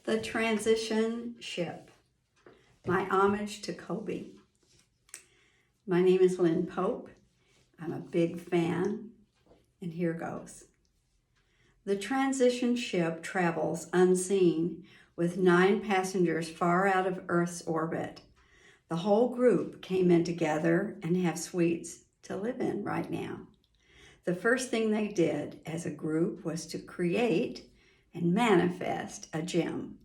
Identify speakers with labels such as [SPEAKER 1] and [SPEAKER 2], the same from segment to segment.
[SPEAKER 1] The transition ship. My homage to Kobe. My name is Lynne Pope. I'm a big fan, and here goes. The transition ship travels unseen with 9 passengers far out of Earth's orbit. The whole group came in together and have suites to live in right now. The first thing they did as a group was to create and manifest a gym.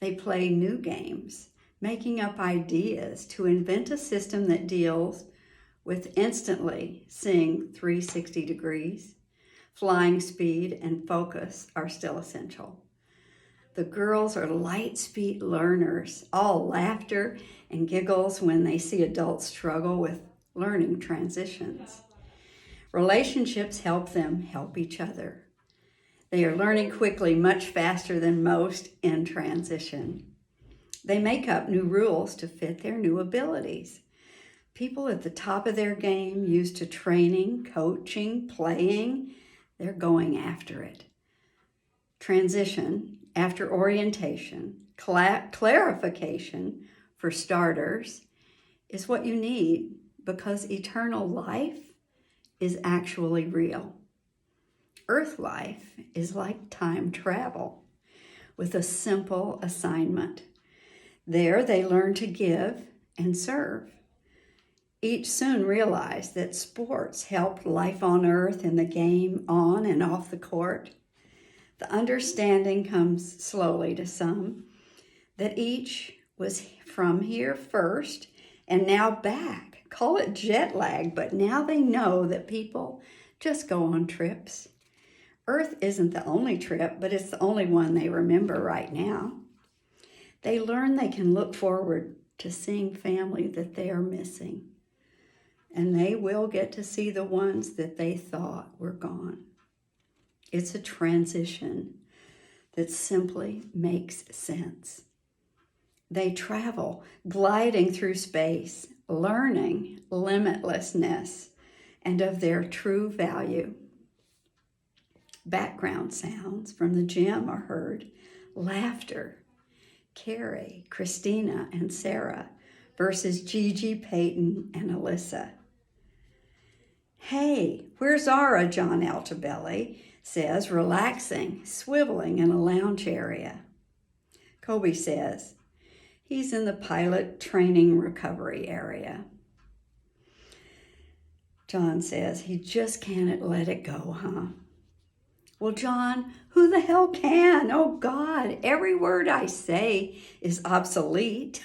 [SPEAKER 1] They play new games, making up ideas to invent a system that deals with instantly seeing 360 degrees. Flying speed and focus are still essential. The girls are light speed learners, all laughter and giggles when they see adults struggle with learning transitions. Relationships help them help each other. They are learning quickly, much faster than most in transition. They make up new rules to fit their new abilities. People at the top of their game, used to training, coaching, playing, they're going after it. Transition, after orientation, clarification, for starters, is what you need because eternal life is actually real. Earth life is like time travel with a simple assignment. There they learn to give and serve. Each soon realized that sports helped life on Earth in the game on and off the court. The understanding comes slowly to some that each was from here first and now back. Call it jet lag, but now they know that people just go on trips. Earth isn't the only trip, but it's the only one they remember right now. They learn they can look forward to seeing family that they are missing, and they will get to see the ones that they thought were gone. It's a transition that simply makes sense. They travel, gliding through space, learning limitlessness and of their true value. Background sounds from the gym are heard. Laughter. Carrie, Christina, and Sarah versus Gigi, Peyton, and Alyssa. Hey, where's Zara? John Altabelli says, relaxing, swiveling in a lounge area. Kobe says, he's in the pilot training recovery area. John says, he just can't let it go, huh? Well, John, who the hell can? Oh, God, every word I say is obsolete.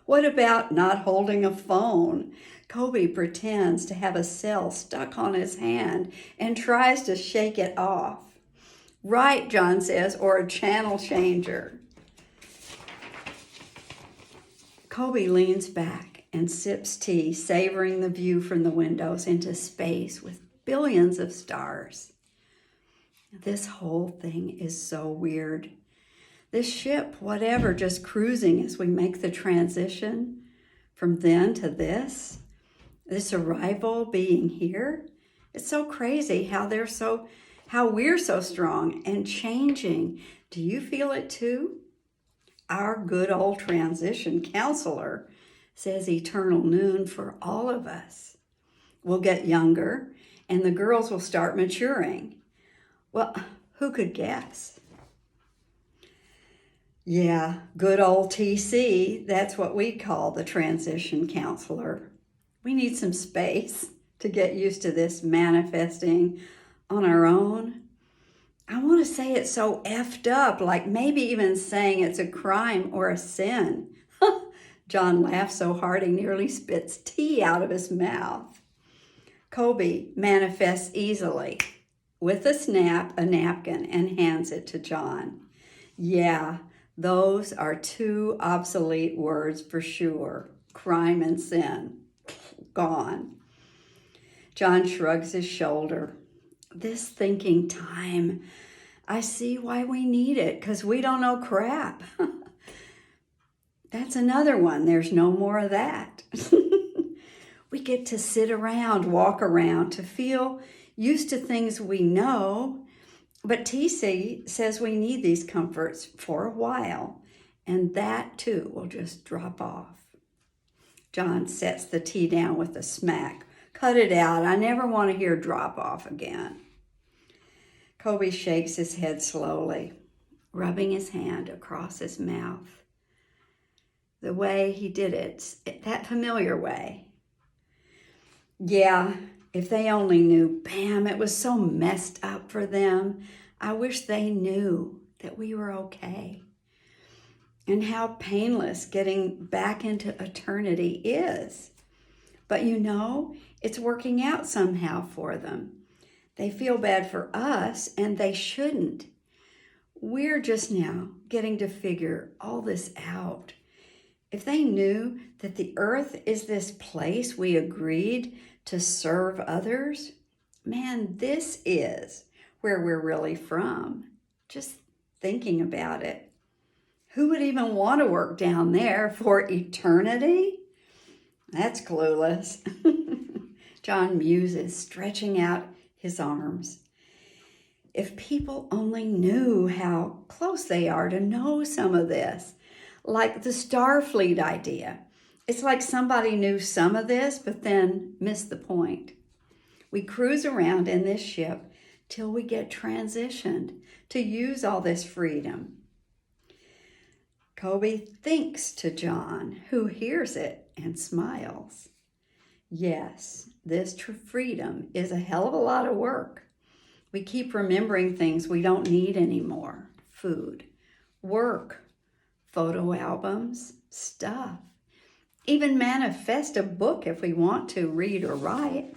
[SPEAKER 1] What about not holding a phone? Kobe pretends to have a cell stuck on his hand and tries to shake it off. Right, John says, or a channel changer. Kobe leans back and sips tea, savoring the view from the windows into space with billions of stars. This whole thing is so weird. This ship, whatever, just cruising as we make the transition from then to this arrival being here. It's so crazy how we're so strong and changing. Do you feel it too? Our good old transition counselor says eternal noon for all of us. We'll get younger and the girls will start maturing. Well, who could guess? Yeah, good old TC, that's what we call the transition counselor. We need some space to get used to this manifesting on our own. I want to say it's so effed up, like maybe even saying it's a crime or a sin. John laughs so hard he nearly spits tea out of his mouth. Kobe manifests easily. With a snap, a napkin, and hands it to John. Yeah, those are 2 obsolete words for sure. Crime and sin. Gone. John shrugs his shoulder. This thinking time, I see why we need it, because we don't know crap. That's another one. There's no more of that. We get to sit around, walk around, to feel used to things we know But TC says we need these comforts for a while, and that too will just drop off. John sets the tea down with a smack. Cut it out. I never want to hear drop off again. Kobe shakes his head slowly, rubbing his hand across his mouth. The way he did it, that familiar way. Yeah, if they only knew, bam, it was so messed up for them. I wish they knew that we were okay. And how painless getting back into eternity is. But you know, it's working out somehow for them. They feel bad for us, and they shouldn't. We're just now getting to figure all this out. If they knew that the earth is this place we agreed to serve others, man, this is where we're really from. Just thinking about it. Who would even want to work down there for eternity? That's clueless. John muses, stretching out his arms. If people only knew how close they are to know some of this, like the Starfleet idea. It's like somebody knew some of this, but then missed the point. We cruise around in this ship till we get transitioned to use all this freedom. Kobe thinks to John, who hears it and smiles. Yes, this freedom is a hell of a lot of work. We keep remembering things we don't need anymore. Food, work, photo albums, stuff. Even manifest a book if we want to read or write.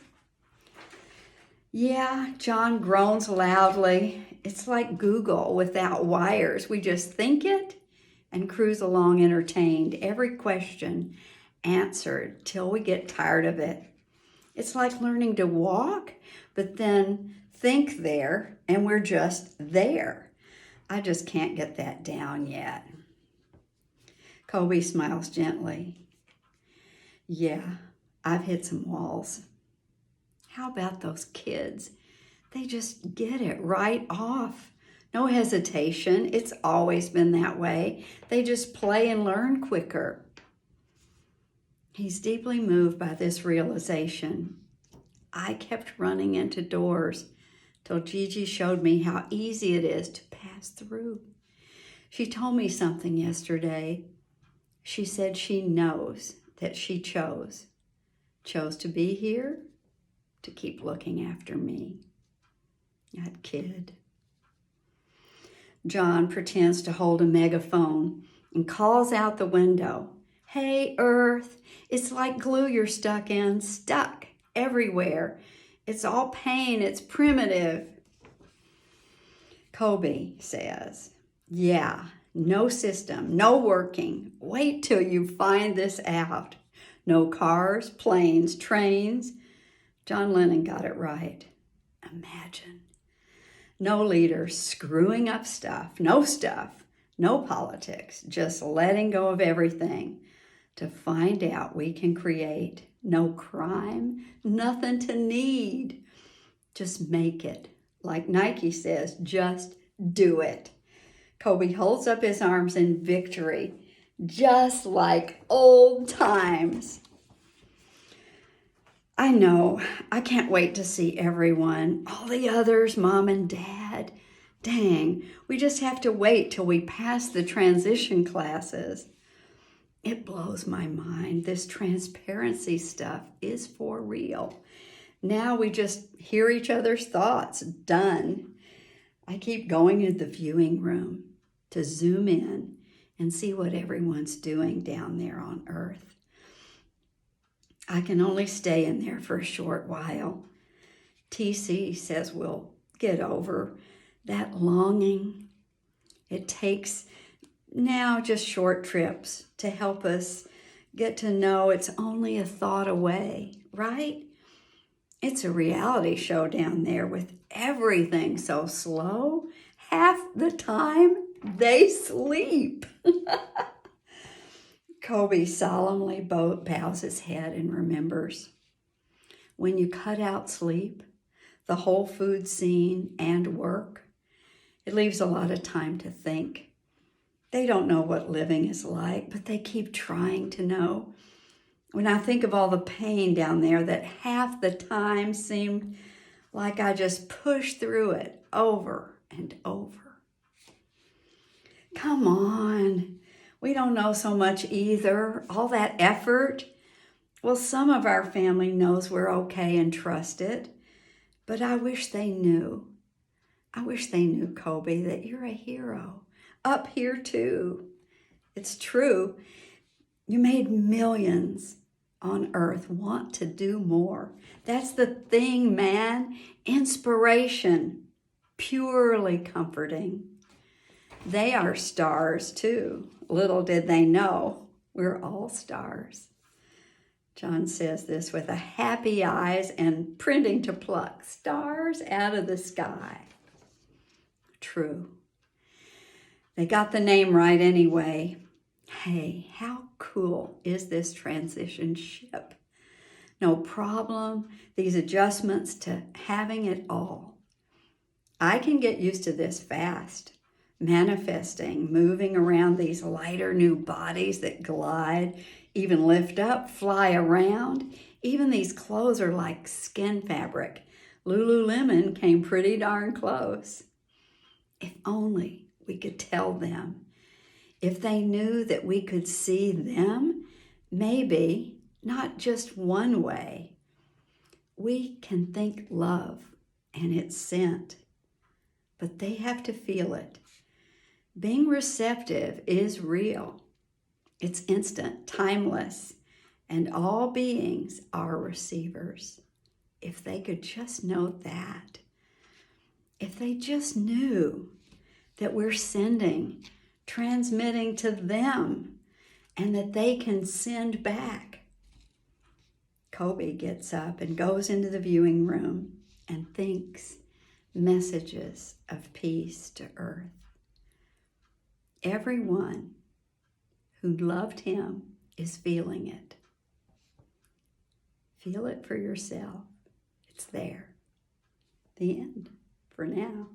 [SPEAKER 1] Yeah, John groans loudly. It's like Google without wires. We just think it and cruise along entertained. Every question answered till we get tired of it. It's like learning to walk, but then think there, and we're just there. I just can't get that down yet. Kobe smiles gently. Yeah, I've hit some walls. How about those kids? They just get it right off. No hesitation. It's always been that way. They just play and learn quicker. He's deeply moved by this realization. I kept running into doors till Gigi showed me how easy it is to pass through. She told me something yesterday. She said she knows that she chose to be here, to keep looking after me. That kid. John pretends to hold a megaphone and calls out the window. Hey, Earth, it's like glue you're stuck everywhere. It's all pain, it's primitive. Kobe says, yeah, no system, no working. Wait till you find this out. No cars, planes, trains. John Lennon got it right. Imagine. No leaders screwing up stuff, no politics, just letting go of everything to find out we can create. No crime, nothing to need. Just make it. Like Nike says, just do it. Kobe holds up his arms in victory, just like old times. I know, I can't wait to see everyone, all the others, Mom and Dad. Dang, we just have to wait till we pass the transition classes. It blows my mind. This transparency stuff is for real. Now we just hear each other's thoughts. Done. I keep going to the viewing room to zoom in and see what everyone's doing down there on Earth. I can only stay in there for a short while. TC says we'll get over that longing. It takes now just short trips to help us get to know it's only a thought away, right? It's a reality show down there with everything so slow. Half the time they sleep. Kobe solemnly bows his head and remembers. When you cut out sleep, the whole food scene and work, It leaves a lot of time to think. They don't know what living is like, but they keep trying to know. When I think of all the pain down there that half the time seemed like I just pushed through it over and over. Come on, we don't know so much either. All that effort. Well, some of our family knows we're okay and trust it, but I wish they knew. I wish they knew, Kobe, that you're a hero. Up here too. It's true. You made millions on earth want to do more. That's the thing, man. Inspiration. Purely comforting. They are stars too. Little did they know, we're all stars. John says this with a happy eyes and printing to pluck stars out of the sky. True. They got the name right anyway. Hey, how cool is this transition ship? No problem, these adjustments to having it all. I can get used to this fast. Manifesting, moving around these lighter new bodies that glide, even lift up, fly around. Even these clothes are like skin fabric. Lululemon came pretty darn close. If only we could tell them. If they knew that we could see them, maybe not just one way. We can think love and it's sent, but they have to feel it. Being receptive is real. It's instant, timeless, and all beings are receivers. If they could just know that. If they just knew that we're sending, transmitting to them, and that they can send back. Kobe gets up and goes into the viewing room and thinks messages of peace to earth. Everyone who loved him is feeling it. Feel it for yourself. It's there. The end for now.